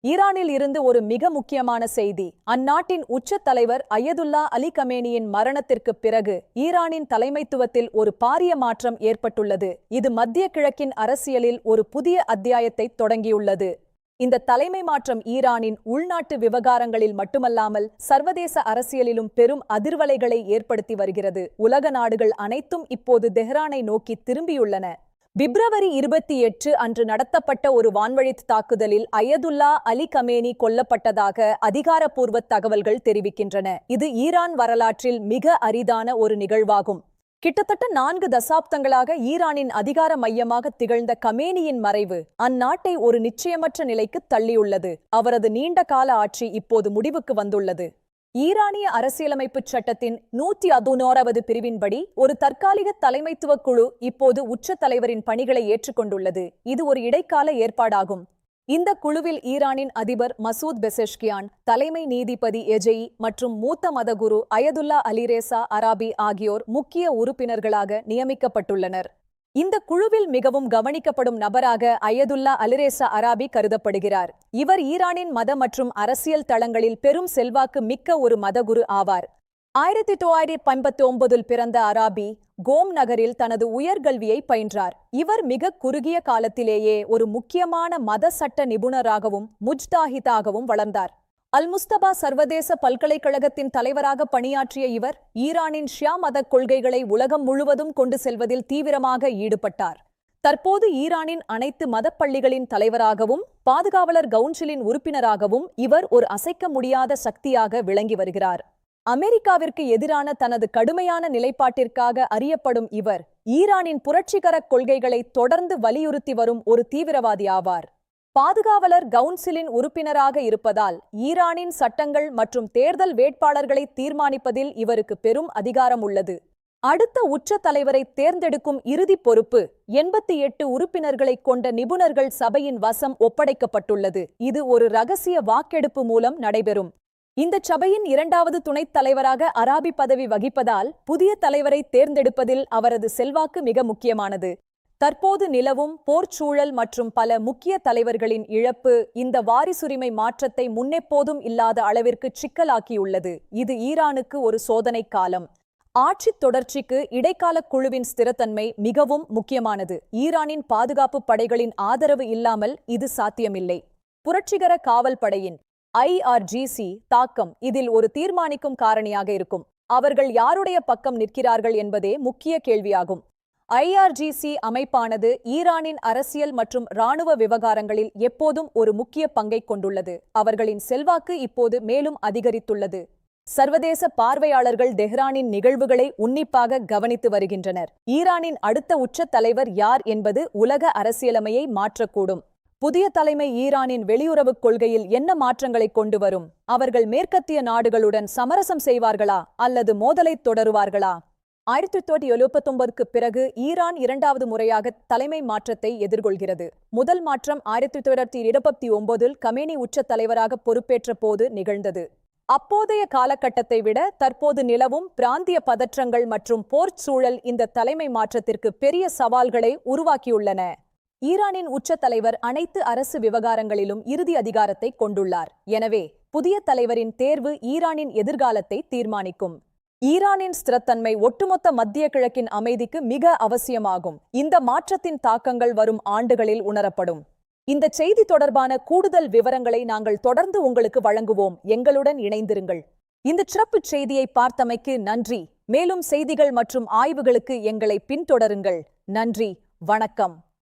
ஈரானில் இருந்து ஒரு மிக முக்கியமான செய்தி. அந்நாட்டின் உச்ச தலைவர் அயதுல்லா அலி கமேனியின் மரணத்திற்கு பிறகு ஈரானின் தலைமைத்துவத்தில் ஒரு பாரிய மாற்றம் ஏற்பட்டுள்ளது. இது மத்திய கிழக்கின் அரசியலில் ஒரு புதிய அத்தியாயத்தை தொடங்கியுள்ளது. இந்த தலைமை மாற்றம் ஈரானின் உள்நாட்டு விவகாரங்களில் மட்டுமல்லாமல் சர்வதேச அரசியலிலும் பெரும் அதிர்வலைகளை ஏற்படுத்தி வருகிறது. உலக நாடுகள் அனைத்தும் இப்போது தெஹ்ரானை நோக்கி திரும்பியுள்ளன. பிப்ரவரி 28 அன்று நடத்தப்பட்ட ஒரு வான்வழித் தாக்குதலில் அயதுல்லா அலி கமேனி கொல்லப்பட்டதாக அதிகாரப்பூர்வ தகவல்கள் தெரிவிக்கின்றன. இது ஈரான் வரலாற்றில் மிக அரிதான ஒரு நிகழ்வாகும். கிட்டத்தட்ட 4 தசாப்தங்களாக ஈரானின் அதிகார மையமாக திகழ்ந்த கமேனியின் மறைவு அந்நாட்டை ஒரு நிச்சயமற்ற நிலைக்கு தள்ளியுள்ளது. அவரது நீண்ட கால ஆட்சி இப்போது முடிவுக்கு வந்துள்ளது. ஈரானிய அரசியலமைப்பு சட்டத்தின் 111வது பிரிவின்படி ஒரு தற்காலிக தலைமைத்துவ குழு இப்போது உச்ச தலைவரின் பணிகளை ஏற்றுக்கொண்டுள்ளது. இது ஒரு இடைக்கால ஏற்பாடாகும். இந்த குழுவில் ஈரானின் அதிபர் மசூத் பெசெஷ்கியான், தலைமை நீதிபதி எஜெயி மற்றும் மூத்த மதகுரு அயதுல்லா அலிரேசா அராபி ஆகியோர் முக்கிய உறுப்பினர்களாக நியமிக்கப்பட்டுள்ளனர். இந்த குழுவில் மிகவும் கவனிக்கப்படும் நபராக அயதுல்லா அலிரேசா அராபி கருதப்படுகிறார். இவர் ஈரானின் மத மற்றும் அரசியல் தளங்களில் பெரும் செல்வாக்கு மிக்க ஒரு மதகுரு ஆவார். 1959 பிறந்த அராபி கோம் நகரில் தனது உயர்கல்வியை பயின்றார். இவர் மிக குறுகிய காலத்திலேயே ஒரு முக்கியமான மத சட்ட நிபுணராகவும் முஜ்தாஹிதாகவும் வளர்ந்தார். அல்-முஸ்தபா சர்வதேச பல்கலைக்கழகத்தின் தலைவராக பணியாற்றிய இவர் ஈரானின் ஷியா மத கொள்கைகளை உலகம் முழுவதும் கொண்டு செல்வதில் தீவிரமாக ஈடுபட்டார். தற்போது ஈரானின் அனைத்து மதப்பள்ளிகளின் தலைவராகவும் பாதுகாவலர் கவுன்சிலின் உறுப்பினராகவும் இவர் ஒரு அசைக்க முடியாத சக்தியாக விளங்கி வருகிறார். அமெரிக்காவிற்கு எதிரான தனது கடுமையான நிலைப்பாட்டிற்காக அறியப்படும் இவர் ஈரானின் புரட்சிகர கொள்கைகளை தொடர்ந்து வலியுறுத்தி வரும் ஒரு தீவிரவாதி ஆவார். பாதுகாவலர் கவுன்சிலின் உறுப்பினராக இருப்பதால் ஈரானின் சட்டங்கள் மற்றும் தேர்தல் வேட்பாளர்களை தீர்மானிப்பதில் இவருக்கு பெரும் அதிகாரம் உள்ளது. அடுத்த உச்ச தலைவரை தேர்ந்தெடுக்கும் இறுதி பொறுப்பு 88 உறுப்பினர்களை கொண்ட நிபுணர்கள் சபையின் வசம் ஒப்படைக்கப்பட்டுள்ளது. இது ஒரு ரகசிய வாக்கெடுப்பு மூலம் நடைபெறும். இந்த சபையின் 2வது துணைத் தலைவராக அராபி பதவி வகிப்பதால் புதிய தலைவரை தேர்ந்தெடுப்பதில் அவரது செல்வாக்கு மிக முக்கியமானது. தற்போது நிலவும் போர்ச்சூழல் மற்றும் பல முக்கிய தலைவர்களின் இழப்பு இந்த வாரிசுரிமை மாற்றத்தை முன்னெப்போதும் இல்லாத அளவிற்கு சிக்கலாக்கியுள்ளது. இது ஈரானுக்கு ஒரு சோதனை காலம். ஆட்சி தொடர்ச்சிக்கு இடைக்கால குழுவின் ஸ்திரத்தன்மை மிகவும் முக்கியமானது. ஈரானின் பாதுகாப்பு படைகளின் ஆதரவு இல்லாமல் இது சாத்தியமில்லை. புரட்சிகர காவல் படையின் IRGC தாக்கம் இதில் ஒரு தீர்மானிக்கும் காரணியாக இருக்கும். அவர்கள் யாருடைய பக்கம் நிற்கிறார்கள் என்பதே முக்கிய கேள்வியாகும். IRGC அமைப்பானது ஈரானின் அரசியல் மற்றும் இராணுவ விவகாரங்களில் எப்போதும் ஒரு முக்கிய பங்கை கொண்டுள்ளது. அவர்களின் செல்வாக்கு இப்போது மேலும் அதிகரித்துள்ளது. சர்வதேச பார்வையாளர்கள் தெஹ்ரானின் நிகழ்வுகளை உன்னிப்பாக கவனித்து வருகின்றனர். ஈரானின் அடுத்த உச்ச தலைவர் யார் என்பது உலக அரசியலமையை மாற்றக்கூடும். புதிய தலைமை ஈரானின் வெளியுறவுக் கொள்கையில் என்ன மாற்றங்களை கொண்டு வரும்? அவர்கள் மேற்கத்திய நாடுகளுடன் சமரசம் செய்வார்களா அல்லது மோதலை தொடருவார்களா? 1979க்கு பிறகு ஈரான் 2வது முறையாக தலைமை மாற்றத்தை எதிர்கொள்கிறது. முதல் மாற்றம் 1929இல் கமேனி உச்ச தலைவராக பொறுப்பேற்ற போது நிகழ்ந்தது. அப்போதைய காலகட்டத்தை விட தற்போது நிலவும் பிராந்திய பதற்றங்கள் மற்றும் போர்ச் சூழல் இந்த தலைமை மாற்றத்திற்கு பெரிய சவால்களை உருவாக்கியுள்ளன. ஈரானின் உச்ச தலைவர் அனைத்து அரசு விவகாரங்களிலும் இறுதி அதிகாரத்தை கொண்டுள்ளார். எனவே புதிய தலைவரின் தேர்வு ஈரானின் எதிர்காலத்தை தீர்மானிக்கும். ஈரானின் ஸ்திரத்தன்மை ஒட்டுமொத்த மத்திய கிழக்கின் அமைதிக்கு மிக அவசியமாகும். இந்த மாற்றத்தின் தாக்கங்கள் வரும் ஆண்டுகளில் உணரப்படும். இந்த செய்தி தொடர்பான கூடுதல் விவரங்களை நாங்கள் தொடர்ந்து உங்களுக்கு வழங்குவோம். எங்களுடன் இணைந்திருங்கள். இந்த சிறப்பு செய்தியை பார்த்தமைக்கு நன்றி. மேலும் செய்திகள் மற்றும் ஆய்வுகளுக்கு எங்களை பின்தொடருங்கள். நன்றி, வணக்கம்.